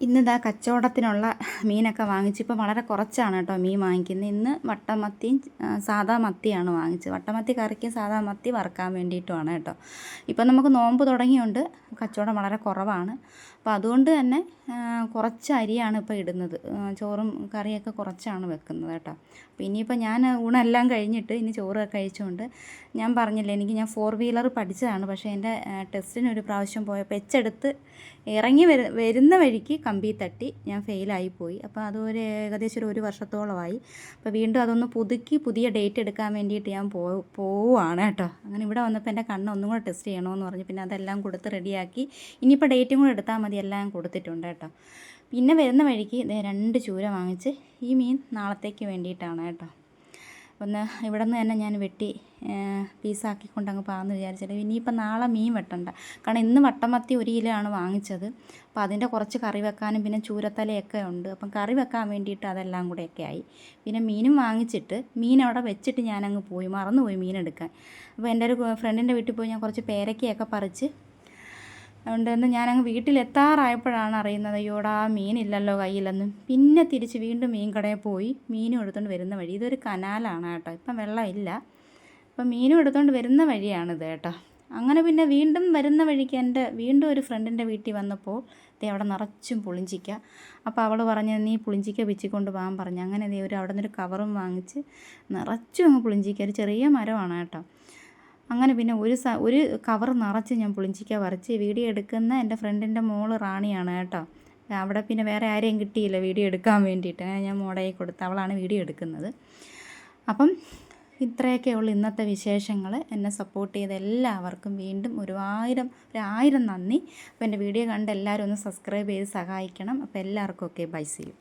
ഇന്നിതാ കച്ചവടത്തിനുള്ള മീനൊക്കെ വാങ്ങിച്ച് ഇപ്പോൾ വളരെ കുറച്ചാണ് കേട്ടോ മീൻ വാങ്ങിക്കുന്നത്. ഇന്ന് വട്ടമത്തിയും സാദാ മത്തിയാണ് വാങ്ങിച്ചത്. വട്ടമത്തി കറിക്കും സാദാ മത്തി വറുക്കാൻ വേണ്ടിയിട്ടുമാണ് കേട്ടോ. ഇപ്പം നമുക്ക് നോമ്പ് തുടങ്ങിയുണ്ട്, കച്ചവടം വളരെ കുറവാണ്. അപ്പോൾ അതുകൊണ്ട് തന്നെ കുറച്ച് അരിയാണ് ഇപ്പോൾ ഇടുന്നത്. ചോറും കറിയൊക്കെ കുറച്ചാണ് വെക്കുന്നത് കേട്ടോ. അപ്പോൾ ഇനിയിപ്പോൾ ഞാൻ ഊണെല്ലാം കഴിഞ്ഞിട്ട് ഇനി ചോറൊക്കെ കഴിച്ചുകൊണ്ട് ഞാൻ പറഞ്ഞില്ലേ, ഞാൻ 4 വീലർ പഠിച്ചതാണ്. പക്ഷേ എൻ്റെ ടെസ്റ്റിന് ഒരു പ്രാവശ്യം പോയപ്പോൾ എച്ചെടുത്ത് ഇറങ്ങി വരുന്ന വഴിക്ക് കമ്പി തട്ടി ഞാൻ ഫെയിലായിപ്പോയി. അപ്പോൾ അതൊരു ഏകദേശം ഒരു വർഷത്തോളമായി. അപ്പോൾ വീണ്ടും അതൊന്ന് പുതിയ ഡേറ്റ് എടുക്കാൻ വേണ്ടിയിട്ട് ഞാൻ പോവുകയാണ് കേട്ടോ. അങ്ങനെ ഇവിടെ വന്നപ്പോൾ എൻ്റെ കണ്ണ് ഒന്നും കൂടെ ടെസ്റ്റ് ചെയ്യണമെന്ന് പറഞ്ഞു. പിന്നെ അതെല്ലാം കൊടുത്ത് റെഡിയാക്കി. ഇനിയിപ്പോൾ ഡേറ്റും കൂടെ എടുത്താൽ മതി, എല്ലാം കൊടുത്തിട്ടുണ്ട് കേട്ടോ. പിന്നെ വരുന്ന വഴിക്ക് 2 ചൂര വാങ്ങിച്ച് ഈ മീൻ നാളത്തേക്ക് വേണ്ടിയിട്ടാണ് കേട്ടോ. ഒന്ന് ഇവിടെ നിന്ന് തന്നെ ഞാൻ വെട്ടി പീസാക്കിക്കൊണ്ട് അങ്ങ് പാന്ന് വിചാരിച്ചിട്ട് ഇനിയിപ്പോൾ നാളെ മീൻ വെട്ടണ്ട. കാരണം ഇന്ന് വട്ടമത്തി 1 കിലോ ആണ് വാങ്ങിച്ചത്. അപ്പോൾ അതിൻ്റെ കുറച്ച് കറി വെക്കാനും പിന്നെ ചൂരത്തലയൊക്കെ ഉണ്ട്. അപ്പം കറി വെക്കാൻ വേണ്ടിയിട്ട് അതെല്ലാം കൂടെയൊക്കെ ആയി. പിന്നെ മീനും വാങ്ങിച്ചിട്ട് മീൻ അവിടെ വെച്ചിട്ട് ഞാനങ്ങ് മറന്നുപോയി മീനെടുക്കാൻ. അപ്പോൾ എൻ്റെ ഒരു ഫ്രണ്ടിൻ്റെ വീട്ടിൽ പോയി ഞാൻ കുറച്ച് പേരയ്ക്കയൊക്കെ പറിച്ച് അതുകൊണ്ട് ഞാനങ്ങ് വീട്ടിലെത്താറായപ്പോഴാണ് അറിയുന്നത്, അയ്യോടാ മീനില്ലല്ലോ കയ്യിലെന്നും. പിന്നെ തിരിച്ച് വീണ്ടും മീൻ കടയിൽ പോയി മീനും എടുത്തുകൊണ്ട് വരുന്ന വഴി, ഇതൊരു കനാലാണ് കേട്ടോ, ഇപ്പം വെള്ളമില്ല. അപ്പം മീനും എടുത്തുകൊണ്ട് വരുന്ന വഴിയാണിത് കേട്ടോ. അങ്ങനെ പിന്നെ വീണ്ടും വരുന്ന വഴിക്ക് വീണ്ടും ഒരു ഫ്രണ്ടിൻ്റെ വീട്ടിൽ വന്നപ്പോൾ അവിടെ നിറച്ചും പുളിഞ്ചിക്ക. അപ്പോൾ അവൾ പറഞ്ഞ് നീ പുളിഞ്ചിക്ക പിച്ചിക്കൊണ്ട് പോകാൻ പറഞ്ഞു. അങ്ങനെ അവിടെ നിന്നൊരു കവറും വാങ്ങിച്ച് നിറച്ചും അങ്ങ് പുളിഞ്ചിക്ക, ഒരു ചെറിയ മരമാണ് കേട്ടോ. അങ്ങനെ പിന്നെ ഒരു കവർ നിറച്ച് ഞാൻ പുളിഞ്ചിക്ക പറിച്ച് വീഡിയോ എടുക്കുന്ന എൻ്റെ ഫ്രണ്ടിൻ്റെ മോള് റാണിയാണ് കേട്ടോ. അവിടെ പിന്നെ വേറെ ആരെയും കിട്ടിയില്ല വീഡിയോ എടുക്കാൻ വേണ്ടിയിട്ട്. ഞാൻ മോടയിൽ കൊടുത്ത് അവളാണ് വീഡിയോ എടുക്കുന്നത്. അപ്പം ഇത്രയൊക്കെ ഉള്ളൂ ഇന്നത്തെ വിശേഷങ്ങൾ. എന്നെ സപ്പോർട്ട് ചെയ്ത എല്ലാവർക്കും വീണ്ടും 1000 നന്ദി. അപ്പോൾ എൻ്റെ വീഡിയോ കണ്ട് എല്ലാവരും ഒന്ന് സബ്സ്ക്രൈബ് ചെയ്ത് സഹായിക്കണം. അപ്പോൾ എല്ലാവർക്കും ഓക്കെ, ബൈ, സീ യു.